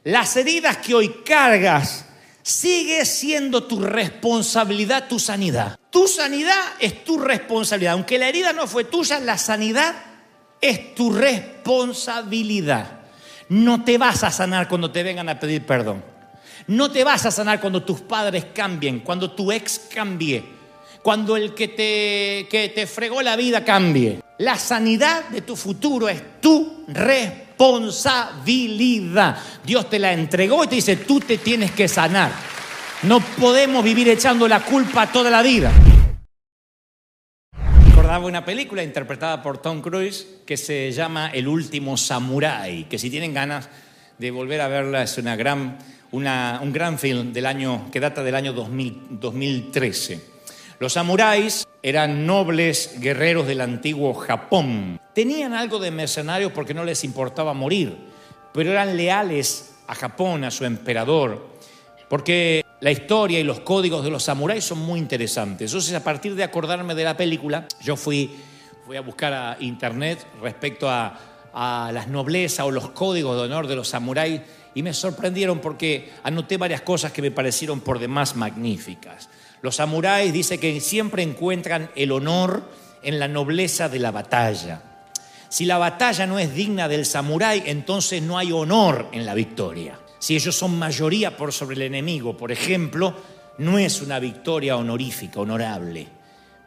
Las heridas que hoy cargas sigue siendo tu responsabilidad, tu sanidad. Tu sanidad es tu responsabilidad. Aunque la herida no fue tuya, la sanidad es tu responsabilidad. No te vas a sanar cuando te vengan a pedir perdón. No te vas a sanar cuando tus padres cambien, cuando tu ex cambie, cuando el que te fregó la vida cambie. La sanidad de tu futuro es tu responsabilidad. Dios te la entregó y te dice, tú te tienes que sanar. No podemos vivir echando la culpa toda la vida. Recordaba una película interpretada por Tom Cruise que se llama El último samurái, que si tienen ganas de volver a verla es un gran film que data del año 2013. Los samuráis eran nobles guerreros del antiguo Japón. Tenían algo de mercenarios porque no les importaba morir, pero eran leales a Japón, a su emperador, porque la historia y los códigos de los samuráis son muy interesantes. Entonces, a partir de acordarme de la película, yo fui a buscar a internet respecto a las noblezas o los códigos de honor de los samuráis y me sorprendieron porque anoté varias cosas que me parecieron por demás magníficas. Los samuráis dice que siempre encuentran el honor en la nobleza de la batalla. Si la batalla no es digna del samurái, entonces no hay honor en la victoria. Si ellos son mayoría por sobre el enemigo, por ejemplo, no es una victoria honorífica, honorable,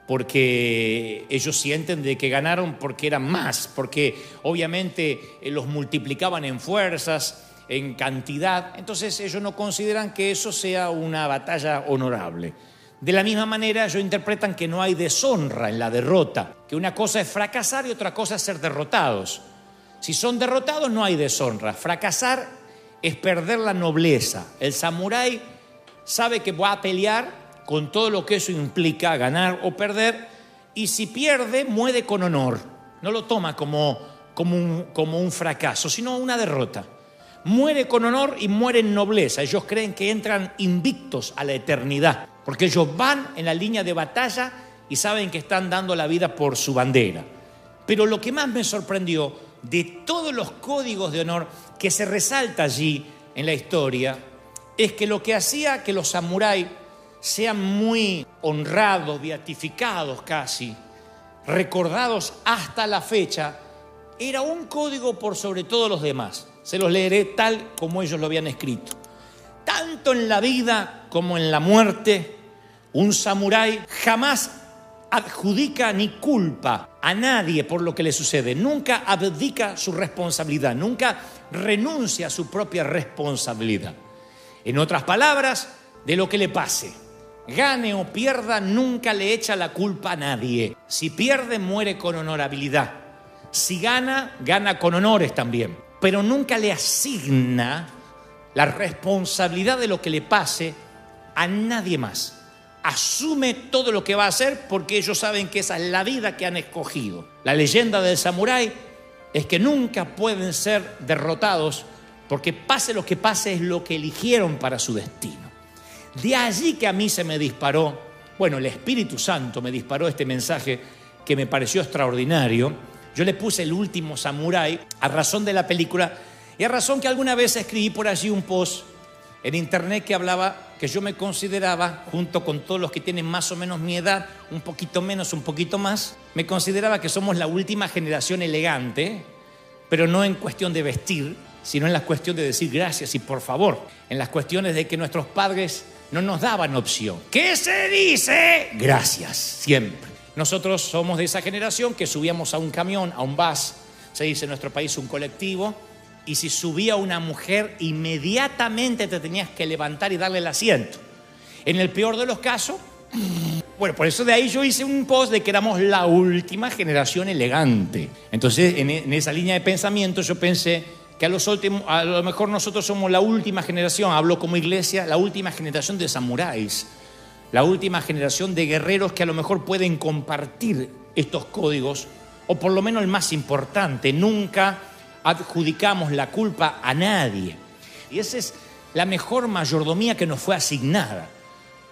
porque ellos sienten de que ganaron porque eran más, porque obviamente los multiplicaban en fuerzas, en cantidad, entonces ellos no consideran que eso sea una batalla honorable. De la misma manera, ellos interpretan que no hay deshonra en la derrota, que una cosa es fracasar y otra cosa es ser derrotados. Si son derrotados, no hay deshonra. Fracasar es perder la nobleza. El samurái sabe que va a pelear con todo lo que eso implica, ganar o perder, y si pierde, muere con honor. No lo toma como un fracaso, sino una derrota. Muere con honor y muere en nobleza. Ellos creen que entran invictos a la eternidad, porque ellos van en la línea de batalla y saben que están dando la vida por su bandera. Pero lo que más me sorprendió de todos los códigos de honor que se resalta allí en la historia es que lo que hacía que los samuráis sean muy honrados, beatificados casi, recordados hasta la fecha, era un código por sobre todos los demás. Se los leeré tal como ellos lo habían escrito. Tanto en la vida como en la muerte, un samurái jamás adjudica ni culpa a nadie por lo que le sucede. Nunca abdica su responsabilidad, nunca renuncia a su propia responsabilidad. En otras palabras, de lo que le pase, gane o pierda, nunca le echa la culpa a nadie. Si pierde, muere con honorabilidad. Si gana, gana con honores también. Pero nunca le asigna la responsabilidad de lo que le pase a nadie más. Asume todo lo que va a hacer porque ellos saben que esa es la vida que han escogido. La leyenda del samurái es que nunca pueden ser derrotados porque pase lo que pase es lo que eligieron para su destino. De allí que a mí se me disparó, el Espíritu Santo me disparó este mensaje que me pareció extraordinario. Yo le puse El último samurái a razón de la película y a razón que alguna vez escribí por allí un post en internet que hablaba que yo me consideraba, junto con todos los que tienen más o menos mi edad, un poquito menos, un poquito más, me consideraba que somos la última generación elegante, pero no en cuestión de vestir, sino en la cuestión de decir gracias y por favor, en las cuestiones de que nuestros padres no nos daban opción. ¿Qué se dice? Gracias, siempre. Nosotros somos de esa generación que subíamos a un camión, a un bus, se dice en nuestro país un colectivo, y si subía una mujer, inmediatamente te tenías que levantar y darle el asiento. En el peor de los casos, por eso de ahí yo hice un post de que éramos la última generación elegante. Entonces, en esa línea de pensamiento yo pensé que a lo mejor nosotros somos la última generación, hablo como iglesia, la última generación de samuráis, la última generación de guerreros que a lo mejor pueden compartir estos códigos, o por lo menos el más importante, nunca adjudicamos la culpa a nadie. Y esa es la mejor mayordomía que nos fue asignada,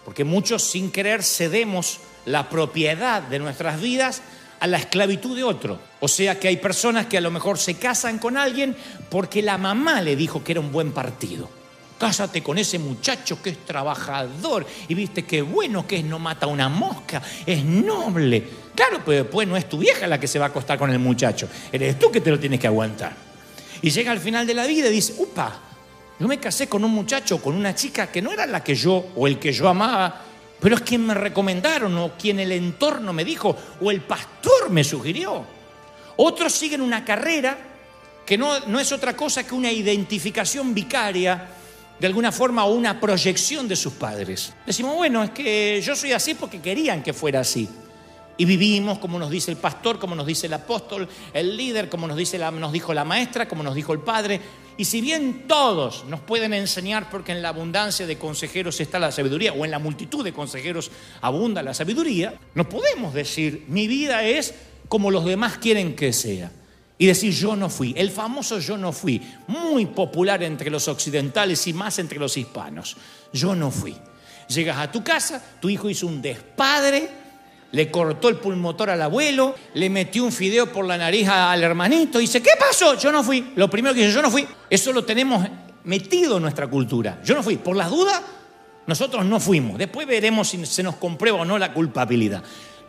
porque muchos sin querer cedemos la propiedad de nuestras vidas a la esclavitud de otro. O sea que hay personas que a lo mejor se casan con alguien porque la mamá le dijo que era un buen partido. Cásate con ese muchacho que es trabajador y viste qué bueno que es, no mata una mosca, es noble. Claro, pero después no es tu vieja la que se va a acostar con el muchacho, eres tú que te lo tienes que aguantar. Y llega al final de la vida y dice, upa, yo me casé con un muchacho, con una chica que no era la que yo o el que yo amaba, pero es quien me recomendaron o quien el entorno me dijo o el pastor me sugirió. Otros siguen una carrera que no es otra cosa que una identificación vicaria de alguna forma o una proyección de sus padres. Decimos, bueno, es que yo soy así porque querían que fuera así. Y vivimos como nos dice el pastor, como nos dice el apóstol, el líder, como nos dijo la maestra, como nos dijo el padre. Y si bien todos nos pueden enseñar, porque en la abundancia de consejeros está la sabiduría, o en la multitud de consejeros abunda la sabiduría, no podemos decir, mi vida es como los demás quieren que sea. Y decir, yo no fui. El famoso yo no fui, muy popular entre los occidentales y más entre los hispanos. Yo no fui. Llegas a tu casa, tu hijo hizo un despadre, le cortó el pulmotor al abuelo, le metió un fideo por la nariz al hermanito y dice, ¿qué pasó? Yo no fui. Lo primero que dice, yo no fui. Eso lo tenemos metido en nuestra cultura. Yo no fui. Por las dudas, nosotros no fuimos. Después veremos si se nos comprueba o no la culpabilidad.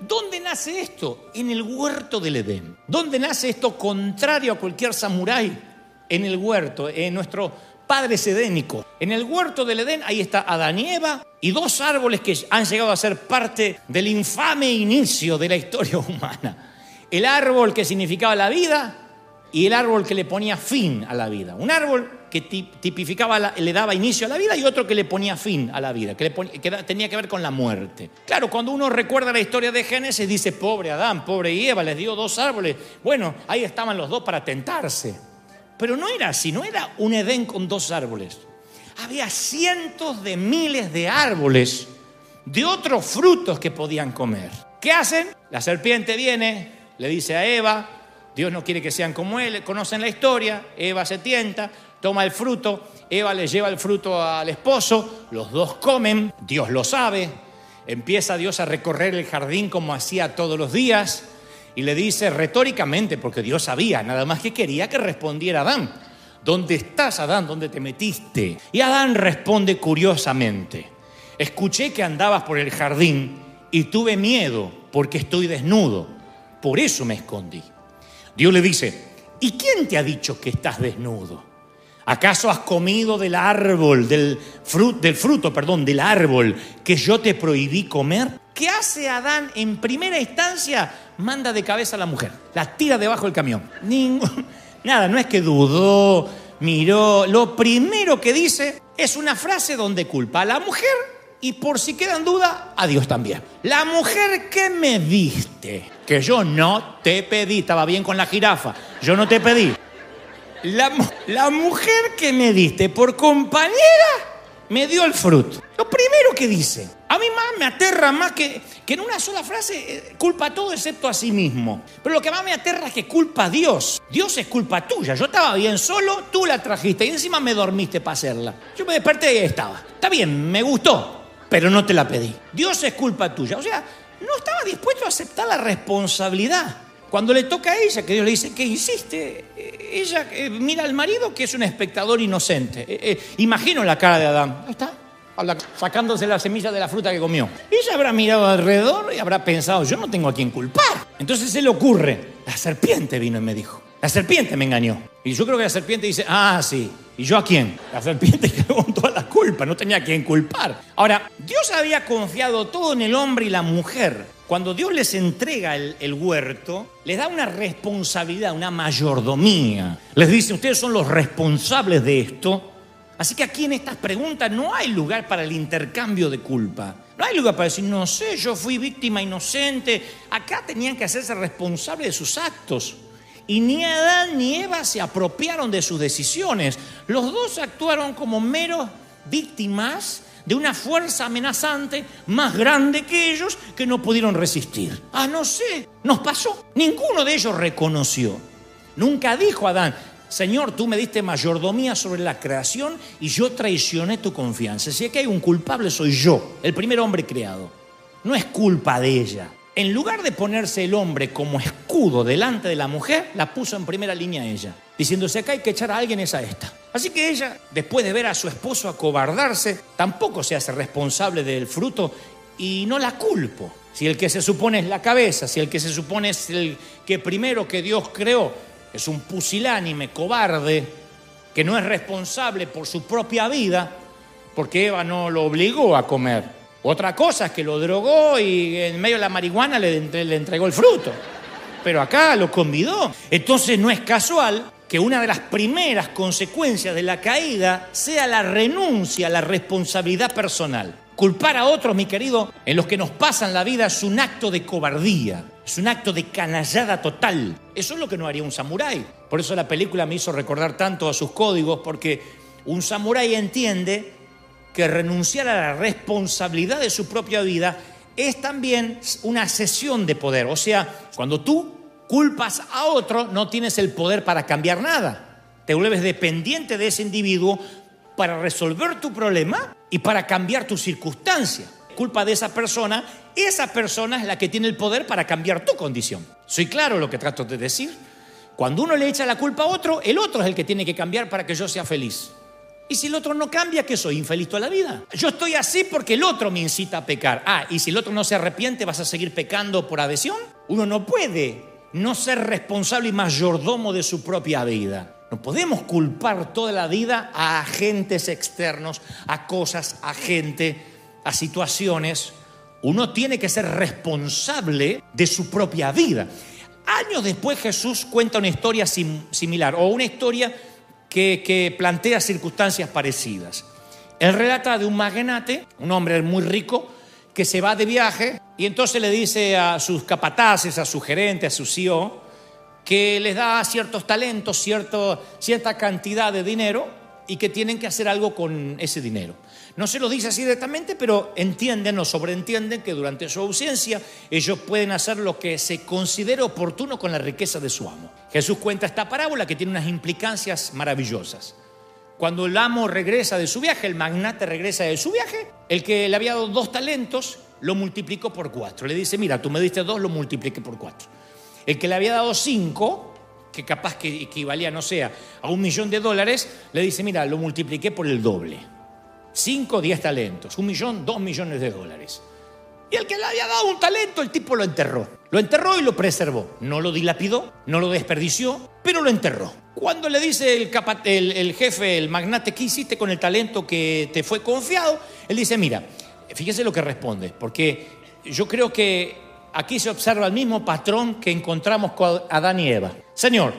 ¿Dónde nace esto? En el huerto del Edén. ¿Dónde nace esto contrario a cualquier samurái? En el huerto, en nuestro padres edénicos. En el huerto del Edén, ahí está Adán y Eva y dos árboles que han llegado a ser parte del infame inicio de la historia humana. El árbol que significaba la vida y el árbol que le ponía fin a la vida. Un árbol que tipificaba, le daba inicio a la vida y otro que le ponía fin a la vida, que tenía que ver con la muerte. Claro, cuando uno recuerda la historia de Génesis, dice, pobre Adán, pobre Eva, les dio dos árboles. Bueno, ahí estaban los dos para tentarse. Pero no era así, no era un Edén con dos árboles. Había cientos de miles de árboles de otros frutos que podían comer. ¿Qué hacen? La serpiente viene, le dice a Eva, Dios no quiere que sean como él, conocen la historia, Eva se tienta, toma el fruto, Eva le lleva el fruto al esposo, los dos comen, Dios lo sabe, empieza Dios a recorrer el jardín como hacía todos los días y le dice retóricamente, porque Dios sabía, nada más que quería que respondiera Adán, ¿dónde estás, Adán? ¿Dónde te metiste? Y Adán responde curiosamente, escuché que andabas por el jardín y tuve miedo porque estoy desnudo, por eso me escondí. Dios le dice, ¿y quién te ha dicho que estás desnudo? ¿Acaso has comido del árbol, del fruto del árbol que yo te prohibí comer? ¿Qué hace Adán en primera instancia? Manda de cabeza a la mujer, la tira debajo del camión. Nada, no es que dudó, miró. Lo primero que dice es una frase donde culpa a la mujer y por si queda en duda, a Dios también. La mujer que me diste, que yo no te pedí, estaba bien con la jirafa, yo no te pedí. La mujer que me diste por compañera me dio el fruto. Lo primero que dice, a mí más me aterra más que en una sola frase culpa a todo excepto a sí mismo. Pero lo que más me aterra es que culpa a Dios. Dios es culpa tuya. Yo estaba bien solo, tú la trajiste y encima me dormiste para hacerla. Yo me desperté y ahí estaba. Está bien, me gustó, pero no te la pedí. Dios es culpa tuya. O sea, no estaba dispuesto a aceptar la responsabilidad. Cuando le toca a ella, que Dios le dice, ¿qué hiciste? Ella mira al marido que es un espectador inocente. Imagino la cara de Adán. Ahí está, sacándose la semilla de la fruta que comió. Ella habrá mirado alrededor y habrá pensado, yo no tengo a quién culpar. Entonces se le ocurre, la serpiente vino y me dijo. La serpiente me engañó. Y yo creo que la serpiente dice, sí. ¿Y yo a quién? La serpiente quedó con toda la culpa, no tenía a quién culpar. Ahora, Dios había confiado todo en el hombre y la mujer. Cuando Dios les entrega el huerto, les da una responsabilidad, una mayordomía. Les dice, ustedes son los responsables de esto. Así que aquí en estas preguntas no hay lugar para el intercambio de culpa. No hay lugar para decir, no sé, yo fui víctima inocente. Acá tenían que hacerse responsables de sus actos. Y ni Adán ni Eva se apropiaron de sus decisiones. Los dos actuaron como meros víctimas de una fuerza amenazante más grande que ellos que no pudieron resistir. No sé, nos pasó. Ninguno de ellos reconoció. Nunca dijo Adán, Señor, tú me diste mayordomía sobre la creación y yo traicioné tu confianza. Si aquí hay un culpable soy yo, el primer hombre creado. No es culpa de ella. En lugar de ponerse el hombre como escudo delante de la mujer, la puso en primera línea ella, diciendo: si acá hay que echar a alguien es a esta. Así que ella, después de ver a su esposo acobardarse, tampoco se hace responsable del fruto y no la culpo. Si el que se supone es la cabeza, si el que se supone es el que primero que Dios creó es un pusilánime, cobarde, que no es responsable por su propia vida, porque Eva no lo obligó a comer. Otra cosa es que lo drogó y en medio de la marihuana le entregó el fruto. Pero acá lo convidó. Entonces no es casual que una de las primeras consecuencias de la caída sea la renuncia a la responsabilidad personal. Culpar a otros, mi querido, en los que nos pasan la vida es un acto de cobardía, es un acto de canallada total. Eso es lo que no haría un samurái. Por eso la película me hizo recordar tanto a sus códigos, porque un samurái entiende que renunciar a la responsabilidad de su propia vida es también una cesión de poder. O sea, cuando tú culpas a otro, no tienes el poder para cambiar nada. Te vuelves dependiente de ese individuo para resolver tu problema y para cambiar tu circunstancia. Culpa de esa persona es la que tiene el poder para cambiar tu condición. ¿Soy claro lo que trato de decir? Cuando uno le echa la culpa a otro, el otro es el que tiene que cambiar para que yo sea feliz. Y si el otro no cambia, ¿qué soy? ¿Infeliz toda la vida? Yo estoy así porque el otro me incita a pecar. Y si el otro no se arrepiente, ¿vas a seguir pecando por adhesión? Uno no puede no ser responsable y mayordomo de su propia vida. No podemos culpar toda la vida a agentes externos, a cosas, a gente, a situaciones. Uno tiene que ser responsable de su propia vida. Años después Jesús cuenta una historia similar, o una historia que plantea circunstancias parecidas. Él relata de un magnate, un hombre muy rico, que se va de viaje y entonces le dice a sus capataces, a su gerente, a su CEO, que les da ciertos talentos, cierta cantidad de dinero y que tienen que hacer algo con ese dinero. No se lo dice así directamente, pero entienden o sobreentienden que durante su ausencia ellos pueden hacer lo que se considere oportuno con la riqueza de su amo. Jesús cuenta esta parábola que tiene unas implicancias maravillosas. Cuando el amo regresa de su viaje, el magnate regresa de su viaje, el que le había dado 2 talentos lo multiplicó por 4. Le dice: mira, tú me diste 2, lo multipliqué por 4. El que le había dado 5, que capaz que equivalía, no sé, a $1.000.000, le dice: mira, lo multipliqué por el doble. 5, 10 talentos, $1.000.000, $2.000.000. Y el que le había dado un talento, el tipo lo enterró. Lo enterró y lo preservó. No lo dilapidó, no lo desperdició, pero lo enterró. Cuando le dice el jefe, el magnate: ¿qué hiciste con el talento que te fue confiado? Él dice: mira, fíjese lo que responde, porque yo creo que aquí se observa el mismo patrón que encontramos con Adán y Eva. Señor,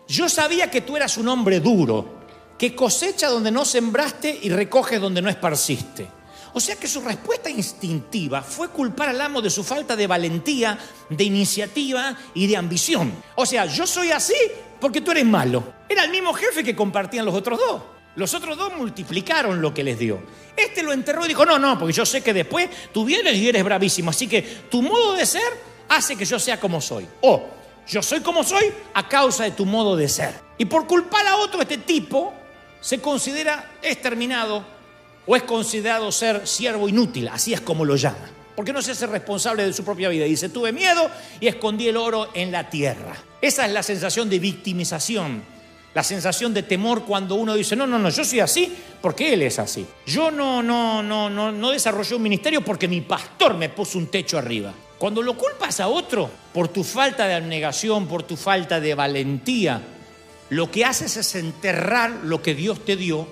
yo sabía que tú eras un hombre duro, que cosecha donde no sembraste y recoges donde no esparciste. O sea que su respuesta instintiva fue culpar al amo de su falta de valentía, de iniciativa y de ambición. O sea, yo soy así porque tú eres malo. Era el mismo jefe que compartían los otros 2. Los otros 2 multiplicaron lo que les dio. Este lo enterró y dijo: no, porque yo sé que después tú vienes y eres bravísimo. Así que tu modo de ser hace que yo sea como soy. O yo soy como soy a causa de tu modo de ser. Y por culpar a otro, este tipo se considera exterminado o es considerado ser siervo inútil. Así es como lo llama. Porque no se hace responsable de su propia vida. Dice: tuve miedo y escondí el oro en la tierra. Esa es la sensación de victimización. La sensación de temor cuando uno dice: no, yo soy así porque él es así. Yo no desarrollé un ministerio porque mi pastor me puso un techo arriba. Cuando lo culpas a otro por tu falta de abnegación, por tu falta de valentía, lo que haces es enterrar lo que Dios te dio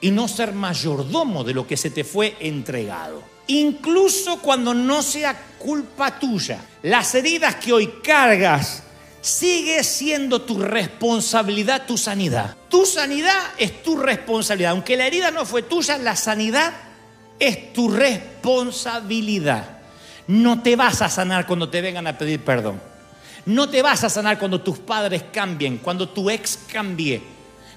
y no ser mayordomo de lo que se te fue entregado. Incluso cuando no sea culpa tuya, las heridas que hoy cargas sigue siendo tu responsabilidad, tu sanidad. Tu sanidad es tu responsabilidad. Aunque la herida no fue tuya, la sanidad es tu responsabilidad. No te vas a sanar cuando te vengan a pedir perdón. No te vas a sanar cuando tus padres cambien, cuando tu ex cambie,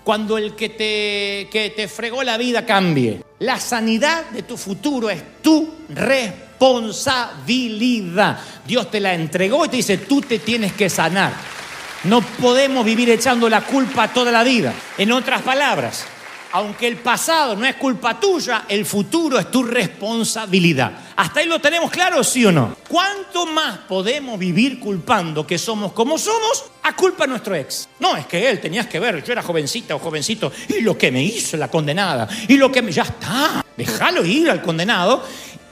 cuando el que te fregó la vida cambie. La sanidad de tu futuro es tu responsabilidad. Dios te la entregó y te dice: tú te tienes que sanar. No podemos vivir echando la culpa toda la vida. En otras palabras, Aunque el pasado no es culpa tuya, el futuro es tu responsabilidad. ¿Hasta ahí lo tenemos claro, sí o no? ¿Cuánto más podemos vivir culpando que somos como somos a culpa de nuestro ex? No, es que él, tenías que ver, yo era jovencita o jovencito, y lo que me hizo la condenada, y lo que me... Ya está, déjalo ir al condenado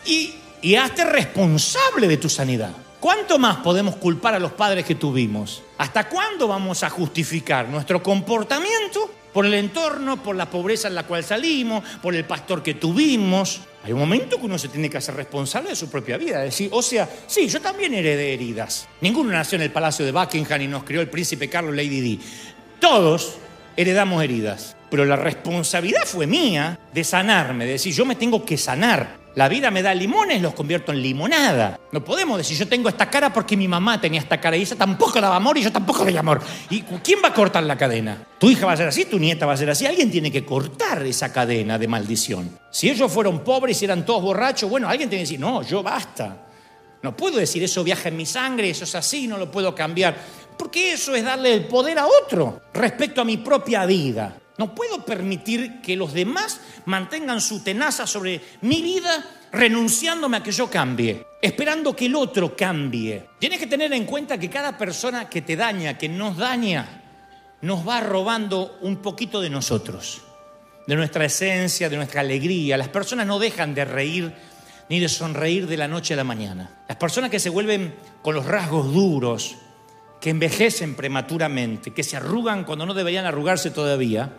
y hazte responsable de tu sanidad. ¿Cuánto más podemos culpar a los padres que tuvimos? ¿Hasta cuándo vamos a justificar nuestro comportamiento por el entorno, por la pobreza en la cual salimos, por el pastor que tuvimos? Hay un momento que uno se tiene que hacer responsable de su propia vida. Decir, o sea, sí, yo también heredé heridas. Ninguno nació en el Palacio de Buckingham y nos crió el príncipe Carlos Lady Di. Todos heredamos heridas. Pero la responsabilidad fue mía de sanarme, de decir, yo me tengo que sanar. La vida me da limones, los convierto en limonada. No podemos decir, yo tengo esta cara porque mi mamá tenía esta cara y ella tampoco daba amor y yo tampoco doy amor. ¿Y quién va a cortar la cadena? Tu hija va a ser así, tu nieta va a ser así. Alguien tiene que cortar esa cadena de maldición. Si ellos fueron pobres y eran todos borrachos, bueno, alguien tiene que decir, no, yo basta. No puedo decir, eso viaja en mi sangre, eso es así, no lo puedo cambiar. Porque eso es darle el poder a otro respecto a mi propia vida. No puedo permitir que los demás mantengan su tenaza sobre mi vida renunciándome a que yo cambie, esperando que el otro cambie. Tienes que tener en cuenta que cada persona que te daña, que nos daña, nos va robando un poquito de nosotros, de nuestra esencia, de nuestra alegría. Las personas no dejan de reír ni de sonreír de la noche a la mañana. Las personas que se vuelven con los rasgos duros, que envejecen prematuramente, que se arrugan cuando no deberían arrugarse todavía,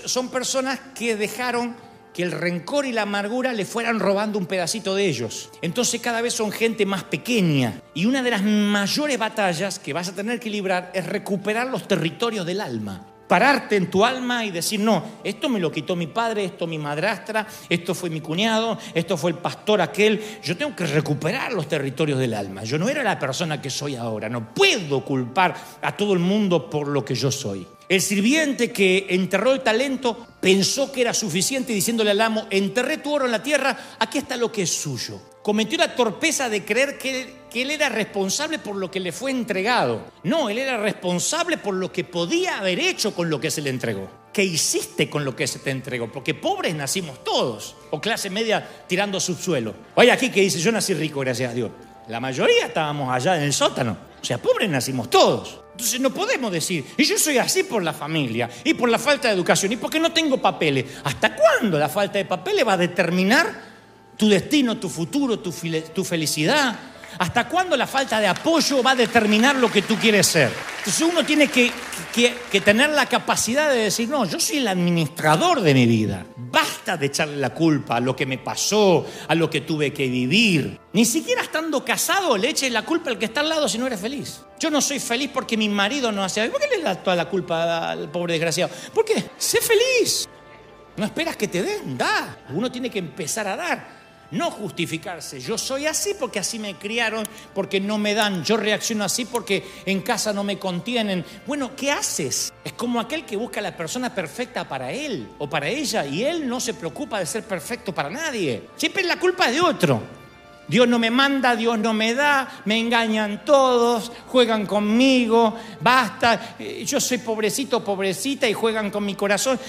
son personas que dejaron que el rencor y la amargura le fueran robando un pedacito de ellos. Entonces cada vez son gente más pequeña. Y una de las mayores batallas que vas a tener que librar es recuperar los territorios del alma. Pararte en tu alma y decir, no, esto me lo quitó mi padre, esto mi madrastra, esto fue mi cuñado, esto fue el pastor aquel. Yo tengo que recuperar los territorios del alma. Yo no era la persona que soy ahora. No puedo culpar a todo el mundo por lo que yo soy. El sirviente que enterró el talento pensó que era suficiente diciéndole al amo, enterré tu oro en la tierra, aquí está lo que es suyo. Cometió la torpeza de creer que él era responsable por lo que le fue entregado. No, él era responsable por lo que podía haber hecho con lo que se le entregó. ¿Qué hiciste con lo que se te entregó? Porque pobres nacimos todos, o clase media tirando subsuelo. Oye, aquí que dice, yo nací rico, gracias a Dios. La mayoría estábamos allá en el sótano. O sea, pobres nacimos todos. Entonces no podemos decir, y yo soy así por la familia, y por la falta de educación, y porque no tengo papeles. ¿Hasta cuándo la falta de papeles va a determinar tu destino, tu futuro, tu felicidad? ¿Hasta cuándo la falta de apoyo va a determinar lo que tú quieres ser? Entonces uno tiene que tener la capacidad de decir, no, yo soy el administrador de mi vida. Basta de echarle la culpa a lo que me pasó, a lo que tuve que vivir. Ni siquiera estando casado le eches la culpa al que está al lado si no eres feliz. Yo no soy feliz porque mi marido no hace... ¿Por qué le das toda la culpa al pobre desgraciado? ¿Por qué? Sé feliz. No esperas que te den, da. Uno tiene que empezar a dar. No justificarse, yo soy así porque así me criaron, porque no me dan, yo reacciono así porque en casa no me contienen. Bueno, ¿qué haces? Es como aquel que busca a la persona perfecta para él o para ella y él no se preocupa de ser perfecto para nadie. Siempre la culpa es de otro. Dios no me manda, Dios no me da, me engañan todos, juegan conmigo, basta, yo soy pobrecito, pobrecita y juegan con mi corazón.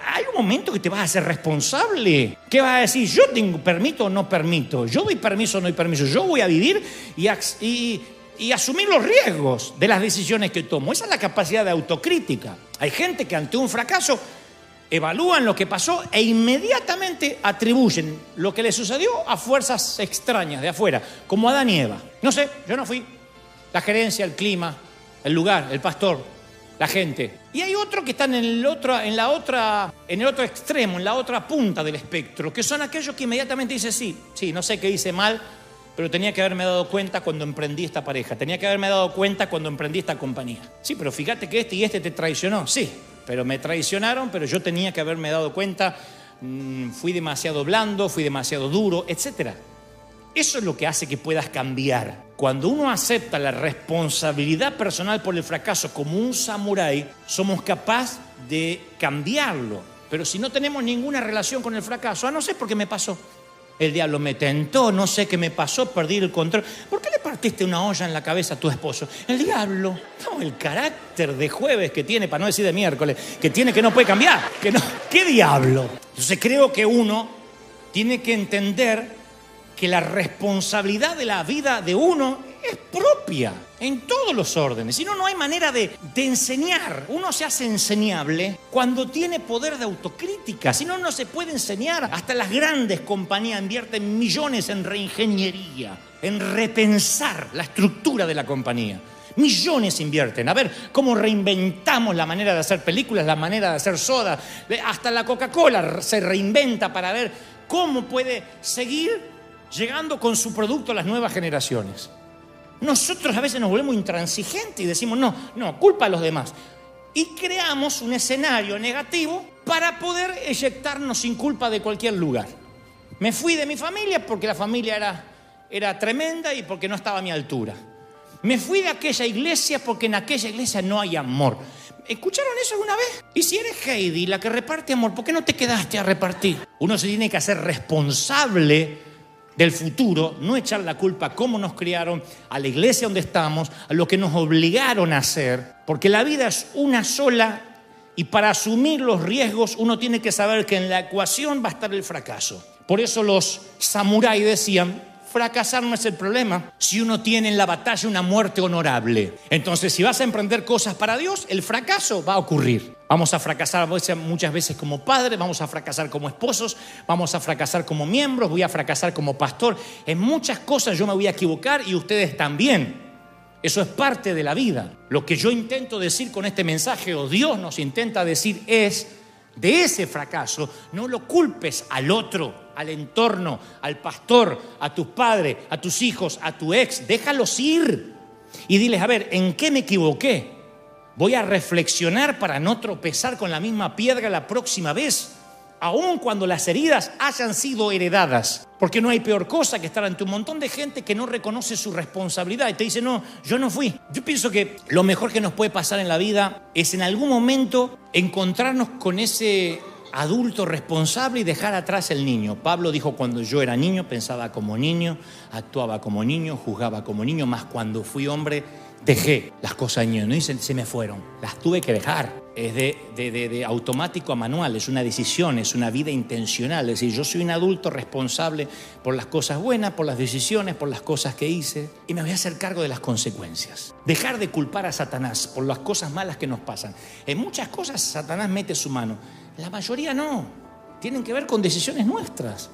Hay un momento que te vas a hacer responsable. ¿Qué vas a decir? ¿Yo tengo permito o no permito? ¿Yo doy permiso o no doy permiso? Yo voy a vivir y asumir los riesgos de las decisiones que tomo. Esa es la capacidad de autocrítica. Hay gente que ante un fracaso evalúan lo que pasó e inmediatamente atribuyen lo que le sucedió a fuerzas extrañas de afuera, como Adán y Eva. No sé, yo no fui. La gerencia, el clima, el lugar, el pastor, la gente. Y hay otros que están en el otro extremo, en la otra punta del espectro, que son aquellos que inmediatamente dicen, sí, no sé qué hice mal, pero tenía que haberme dado cuenta cuando emprendí esta pareja, tenía que haberme dado cuenta cuando emprendí esta compañía. Sí, pero fíjate que este te traicionó, sí. Pero me traicionaron, pero yo tenía que haberme dado cuenta, fui demasiado blando, fui demasiado duro, etc. Eso es lo que hace que puedas cambiar. Cuando uno acepta la responsabilidad personal por el fracaso como un samurái, somos capaces de cambiarlo. Pero si no tenemos ninguna relación con el fracaso, no sé por qué me pasó. El diablo me tentó, no sé qué me pasó, perdí el control. ¿Por qué partiste una olla en la cabeza a tu esposo? El diablo. No, el carácter de jueves que tiene, para no decir de miércoles, que no puede cambiar. ¿Qué diablo? Entonces creo que uno tiene que entender que la responsabilidad de la vida de uno es propia en todos los órdenes. Si no, no hay manera de enseñar. Uno se hace enseñable cuando tiene poder de autocrítica. Si no, no se puede enseñar. Hasta las grandes compañías invierten millones en reingeniería, en repensar la estructura de la compañía. Millones invierten. A ver cómo reinventamos la manera de hacer películas, la manera de hacer soda. Hasta la Coca-Cola se reinventa para ver cómo puede seguir llegando con su producto a las nuevas generaciones. Nosotros a veces nos volvemos intransigentes y decimos no, culpa a los demás. Y creamos un escenario negativo para poder eyectarnos sin culpa de cualquier lugar. Me fui de mi familia porque la familia era tremenda y porque no estaba a mi altura. Me fui de aquella iglesia porque en aquella iglesia no hay amor. ¿Escucharon eso alguna vez? Y si eres Heidi, la que reparte amor, ¿por qué no te quedaste a repartir? Uno se tiene que hacer responsable del futuro, no echar la culpa a cómo nos criaron, a la iglesia donde estamos, a lo que nos obligaron a hacer, porque la vida es una sola y para asumir los riesgos uno tiene que saber que en la ecuación va a estar el fracaso. Por eso los samuráis decían, fracasar no es el problema si uno tiene en la batalla una muerte honorable. Entonces, si vas a emprender cosas para Dios, el fracaso va a ocurrir. Vamos a fracasar muchas veces como padres, vamos a fracasar como esposos, vamos a fracasar como miembros, voy a fracasar como pastor. En muchas cosas yo me voy a equivocar y ustedes también. Eso es parte de la vida. Lo que yo intento decir con este mensaje, o Dios nos intenta decir, es de ese fracaso, no lo culpes al otro, al entorno, al pastor, a tus padres, a tus hijos, a tu ex. Déjalos ir y diles, a ver, ¿en qué me equivoqué? Voy a reflexionar para no tropezar con la misma piedra la próxima vez, aun cuando las heridas hayan sido heredadas. Porque no hay peor cosa que estar ante un montón de gente que no reconoce su responsabilidad y te dice, no, yo no fui. Yo pienso que lo mejor que nos puede pasar en la vida es en algún momento encontrarnos con ese adulto responsable y dejar atrás el niño. Pablo dijo, cuando yo era niño pensaba como niño, actuaba como niño, juzgaba como niño, más cuando fui hombre dejé las cosas de niño. No dicen, se me fueron, las tuve que dejar. Es de automático a manual, es una decisión, es una vida intencional. Es decir, yo soy un adulto responsable por las cosas buenas, por las decisiones, por las cosas que hice, y me voy a hacer cargo de las consecuencias. Dejar de culpar a Satanás por las cosas malas que nos pasan. En muchas cosas Satanás mete su mano, la mayoría no. Tienen que ver con decisiones nuestras,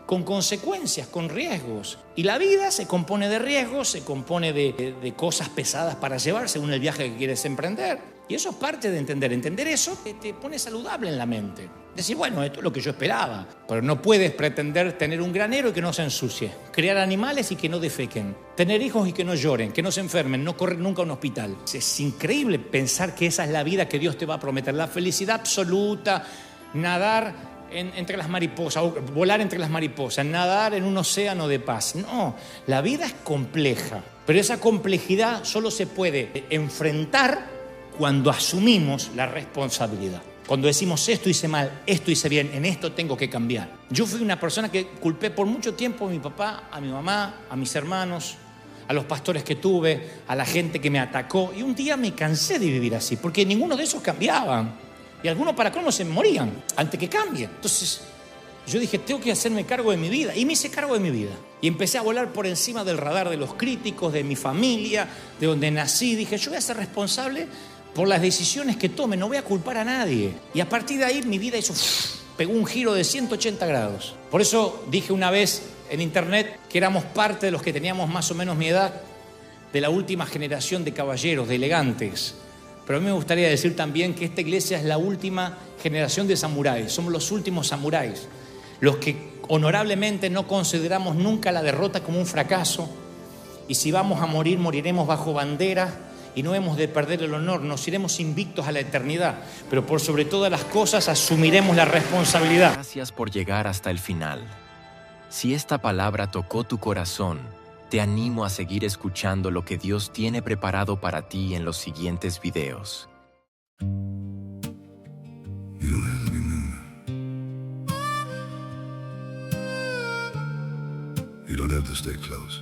con consecuencias, con riesgos. Y la vida se compone de riesgos, se compone de cosas pesadas para llevar según el viaje que quieres emprender. Y eso es parte de entender. Entender eso te pone saludable en la mente. Decir, bueno, esto es lo que yo esperaba. Pero no puedes pretender tener un granero y que no se ensucie. Criar animales y que no defequen. Tener hijos y que no lloren, que no se enfermen, no correr nunca a un hospital. Es increíble pensar que esa es la vida que Dios te va a prometer. La felicidad absoluta, nadar entre las mariposas, o volar entre las mariposas, nadar en un océano de paz. No, la vida es compleja, pero esa complejidad solo se puede enfrentar cuando asumimos la responsabilidad. Cuando decimos esto hice mal, esto hice bien, en esto tengo que cambiar. Yo fui una persona que culpé por mucho tiempo a mi papá, a mi mamá, a mis hermanos, a los pastores que tuve, a la gente que me atacó. Y un día me cansé de vivir así, porque ninguno de esos cambiaban. Y algunos para cómo se morían antes que cambien. Entonces yo dije, tengo que hacerme cargo de mi vida. Y me hice cargo de mi vida. Y empecé a volar por encima del radar de los críticos, de mi familia, de donde nací. Dije, yo voy a ser responsable por las decisiones que tome, no voy a culpar a nadie. Y a partir de ahí mi vida pegó un giro de 180 grados. Por eso dije una vez en internet que éramos parte de los que teníamos más o menos mi edad, de la última generación de caballeros, de elegantes. Pero a mí me gustaría decir también que esta iglesia es la última generación de samuráis. Somos los últimos samuráis, los que honorablemente no consideramos nunca la derrota como un fracaso. Y si vamos a morir, moriremos bajo bandera y no hemos de perder el honor. Nos iremos invictos a la eternidad. Pero por sobre todas las cosas asumiremos la responsabilidad. Gracias por llegar hasta el final. Si esta palabra tocó tu corazón, te animo a seguir escuchando lo que Dios tiene preparado para ti en los siguientes videos. You don't have to stay close.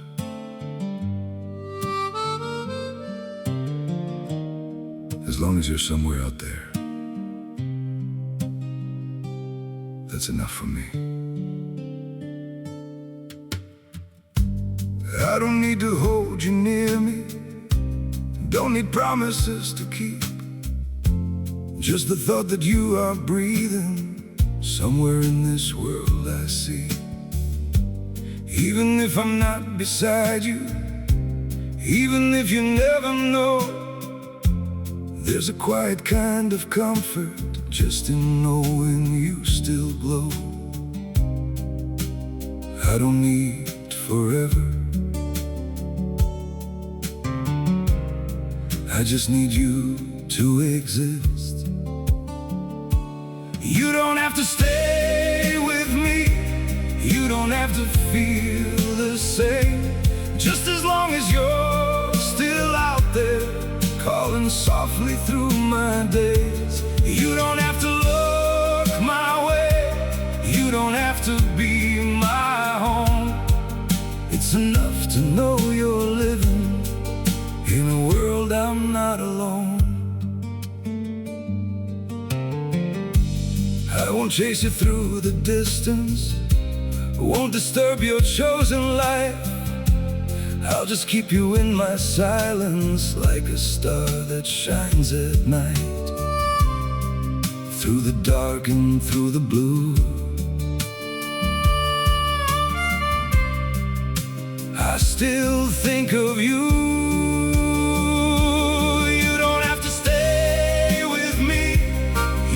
long as you're somewhere out there, that's enough for me. I don't need to hold you near me, don't need promises to keep. Just the thought that you are breathing somewhere in this world I see. Even if I'm not beside you, even if you never know, there's a quiet kind of comfort just in knowing you still glow. I don't need forever, I just need you to exist. You don't have to stay with me, you don't have to feel the same. Just as long as you're still out there, calling softly through my days. You don't have to look my way, you don't have to be my home. It's enough to know you're living in a world I'm not alone. I won't chase you through the distance, won't disturb your chosen life. I'll just keep you in my silence, like a star that shines at night. Through the dark and through the blue, I still think of you. You don't have to stay with me,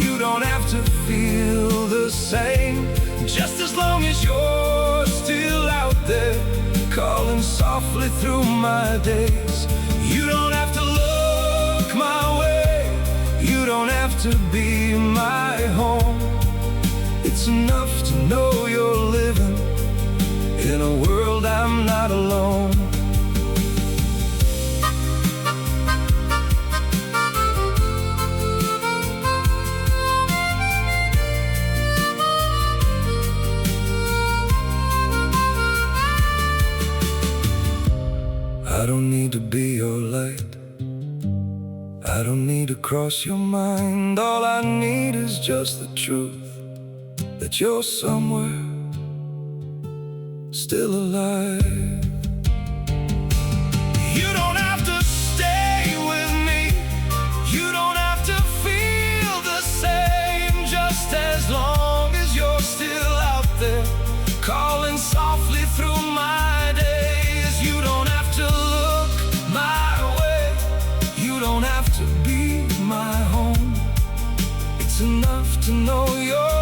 you don't have to feel the same. Just as long as you're still out there, calling softly through my days. You don't have to look my way, you don't have to be my home. It's enough to know you're living in a world I'm not alone. I don't need to be your light, I don't need to cross your mind. All I need is just the truth that you're somewhere still alive. You don't have to stay with me, you don't have to feel the same. Just as long as you're still out there, calling softly through my days. You don't have to look my way, you don't have to be my home. It's enough to know you're